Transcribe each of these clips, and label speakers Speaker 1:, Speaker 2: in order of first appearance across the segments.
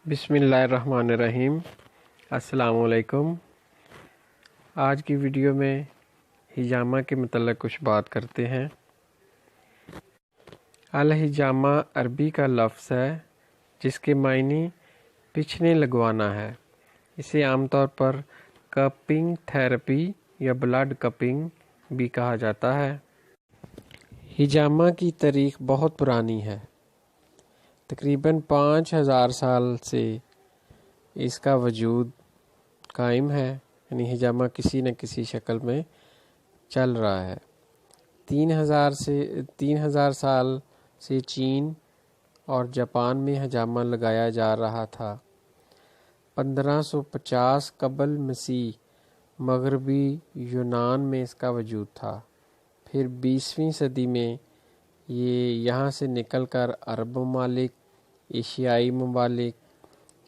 Speaker 1: بسم اللہ الرحمن الرحیم۔ السلام علیکم۔ آج کی ویڈیو میں حجامہ کے متعلق کچھ بات کرتے ہیں۔ الحجامہ عربی کا لفظ ہے جس کے معنی پچھنے لگوانا ہے۔ اسے عام طور پر کپنگ تھراپی یا بلڈ کپنگ بھی کہا جاتا ہے۔ حجامہ کی تاریخ بہت پرانی ہے، تقریباً 5000 سال سے اس کا وجود قائم ہے، یعنی حجامہ کسی نہ کسی شکل میں چل رہا ہے۔ 3000 سال سے چین اور جاپان میں حجامہ لگایا جا رہا تھا۔ 1550 قبل مسیح مغربی یونان میں اس کا وجود تھا۔ پھر 20ویں صدی میں یہ یہاں سے نکل کر عرب ممالک، ایشیائی ممالک،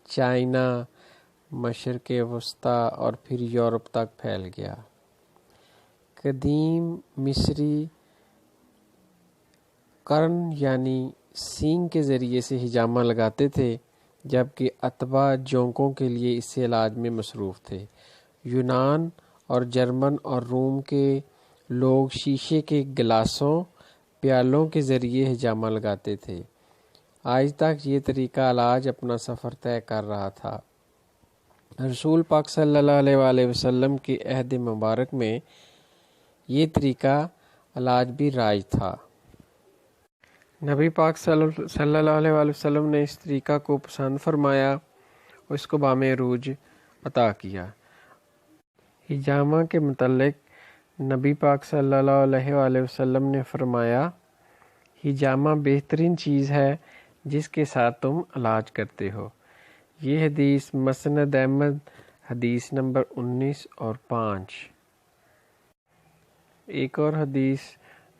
Speaker 1: چائنا، مشرق وسطیٰ اور پھر یورپ تک پھیل گیا۔ قدیم مصری قرن یعنی سینگ کے ذریعے سے حجامہ لگاتے تھے، جبکہ اتباع جونکوں کے لیے اس سے علاج میں مصروف تھے۔ یونان اور جرمن اور روم کے لوگ شیشے کے گلاسوں، پیالوں کے ذریعے حجامہ لگاتے تھے۔ آج تک یہ طریقہ علاج اپنا سفر طے کر رہا تھا۔ رسول پاک صلی اللہ علیہ وآلہ وسلم کے عہد مبارک میں یہ طریقہ علاج بھی رائج تھا۔ نبی پاک صلی اللہ علیہ وآلہ وسلم نے اس طریقہ کو پسند فرمایا اور اس کو بام عروج عطا کیا۔ حجامہ کے متعلق نبی پاک صلی اللہ علیہ وآلہ وسلم نے فرمایا، حجامہ بہترین چیز ہے جس کے ساتھ تم علاج کرتے ہو۔ یہ حدیث مسند احمد حدیث نمبر 19 اور 5۔ ایک اور حدیث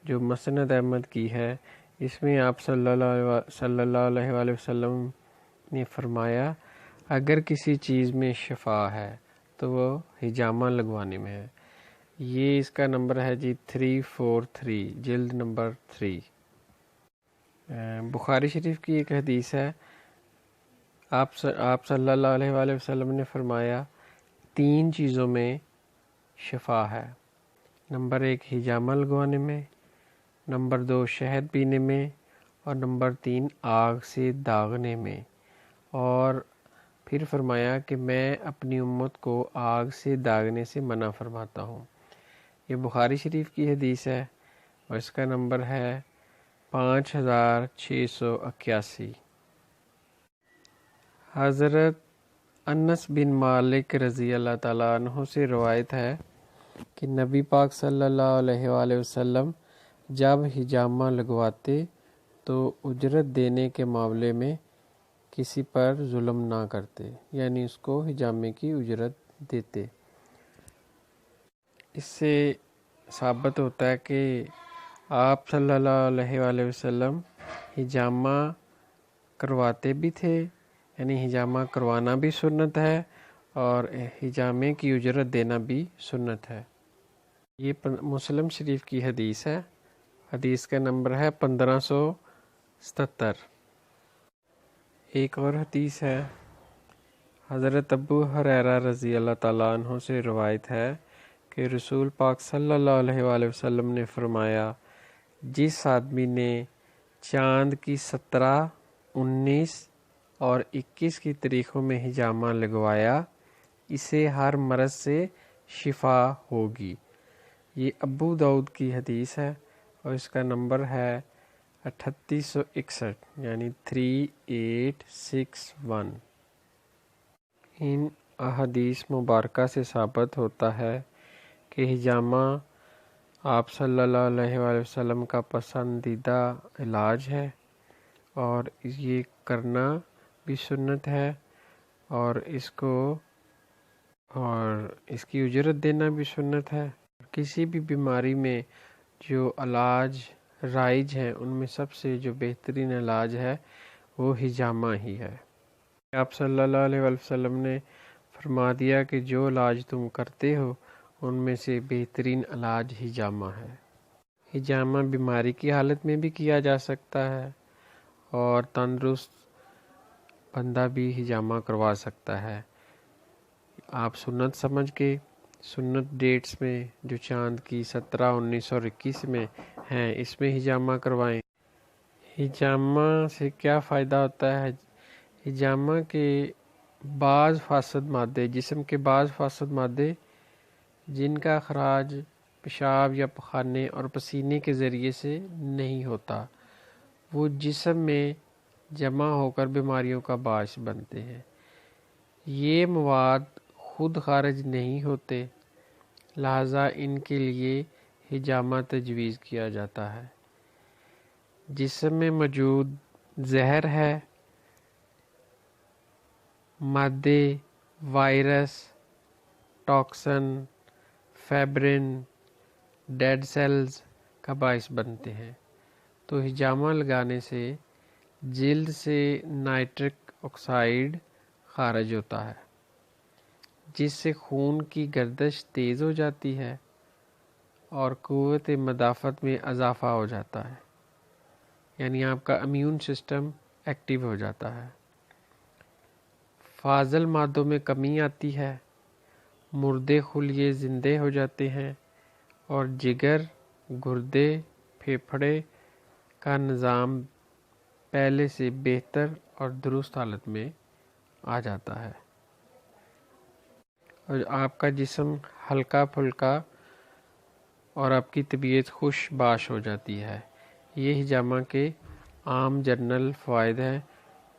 Speaker 1: جو مسند احمد کی ہے، اس میں آپ صلی اللہ علیہ وآلہ وسلم نے فرمایا، اگر کسی چیز میں شفا ہے تو وہ حجامہ لگوانے میں ہے۔ یہ اس کا نمبر ہے جی 343، جلد نمبر 3۔ بخاری شریف کی ایک حدیث ہے، آپ صلی اللہ علیہ وآلہ وسلم نے فرمایا، 3 چیزوں میں شفا ہے۔ نمبر 1 حجامہ لگوانے میں، نمبر 2 شہد پینے میں، اور نمبر 3 آگ سے داغنے میں۔ اور پھر فرمایا کہ میں اپنی امت کو آگ سے داغنے سے منع فرماتا ہوں۔ یہ بخاری شریف کی حدیث ہے اور اس کا نمبر ہے 5681۔ حضرت انس بن مالک رضی اللہ تعالیٰ عنہ سے روایت ہے کہ نبی پاک صلی اللہ علیہ وآلہ وسلم جب حجامہ لگواتے تو اجرت دینے کے معاملے میں کسی پر ظلم نہ کرتے، یعنی اس کو حجامے کی اجرت دیتے۔ اس سے ثابت ہوتا ہے کہ آپ صلی اللہ علیہ وآلہ وسلم حجامہ کرواتے بھی تھے، یعنی حجامہ کروانا بھی سنت ہے اور حجامے کی اجرت دینا بھی سنت ہے۔ یہ مسلم شریف کی حدیث ہے، حدیث کا نمبر ہے 1577۔ ایک اور حدیث ہے، حضرت ابو ہریرہ رضی اللہ تعالیٰ عنہ سے روایت ہے کہ رسول پاک صلی اللہ علیہ وآلہ وسلم نے فرمایا، جس آدمی نے چاند کی 17، 19 اور 21 کی تاریخوں میں حجامہ لگوایا، اسے ہر مرض سے شفا ہوگی۔ یہ ابو داؤد کی حدیث ہے اور اس کا نمبر ہے 3861، یعنی 3861۔ ان احادیث مبارکہ سے ثابت ہوتا ہے کہ حجامہ آپ صلی اللہ علیہ وآلہ وسلم کا پسندیدہ علاج ہے اور یہ کرنا بھی سنت ہے، اور اس کی اجرت دینا بھی سنت ہے۔ کسی بھی بیماری میں جو علاج رائج ہیں ان میں سب سے جو بہترین علاج ہے وہ حجامہ ہی ہے۔ آپ صلی اللہ علیہ وآلہ وسلم نے فرما دیا کہ جو علاج تم کرتے ہو ان میں سے بہترین علاج حجامہ ہے۔ حجامہ بیماری کی حالت میں بھی کیا جا سکتا ہے اور تندرست بندہ بھی ہجامہ کروا سکتا ہے۔ آپ سنت سمجھ کے سنت ڈیٹس میں جو چاند کی 17، 19 اور 21 میں ہیں اس میں ہجامہ کروائیں۔ ہجامہ سے کیا فائدہ ہوتا ہے؟ ہجامہ کے بعض فاسد مادے، جسم کے بعض فاسد مادے جن کا اخراج پیشاب یا پخانے اور پسینے کے ذریعے سے نہیں ہوتا، وہ جسم میں جمع ہو کر بیماریوں کا باعث بنتے ہیں۔ یہ مواد خود خارج نہیں ہوتے، لہذا ان کے لیے ہجامہ تجویز کیا جاتا ہے۔ جسم میں موجود زہر ہے، مادے، وائرس، ٹاکسن، فیبرن، ڈیڈ سیلز کا باعث بنتے ہیں، تو ہجامہ لگانے سے جلد سے نائٹرک آکسائڈ خارج ہوتا ہے، جس سے خون کی گردش تیز ہو جاتی ہے اور قوت مدافعت میں اضافہ ہو جاتا ہے، یعنی آپ کا امیون سسٹم ایکٹیو ہو جاتا ہے۔ فاضل مادوں میں کمی آتی ہے، مردے خلیے زندے ہو جاتے ہیں اور جگر، گردے، پھیپھڑے کا نظام پہلے سے بہتر اور درست حالت میں آ جاتا ہے اور آپ کا جسم ہلکا پھلکا اور آپ کی طبیعت خوش باش ہو جاتی ہے۔ یہ ہجامہ کے عام جنرل فوائد ہیں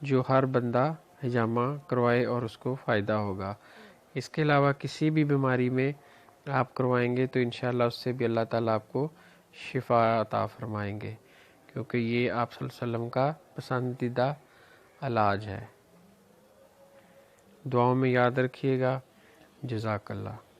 Speaker 1: جو ہر بندہ ہجامہ کروائے اور اس کو فائدہ ہوگا۔ اس کے علاوہ کسی بھی بیماری میں آپ کروائیں گے تو انشاءاللہ اس سے بھی اللہ تعالیٰ آپ کو شفا عطا فرمائیں گے، کیونکہ یہ آپ صلی اللہ علیہ وسلم کا پسندیدہ علاج ہے۔ دعاؤں میں یاد رکھیے گا۔ جزاک اللہ۔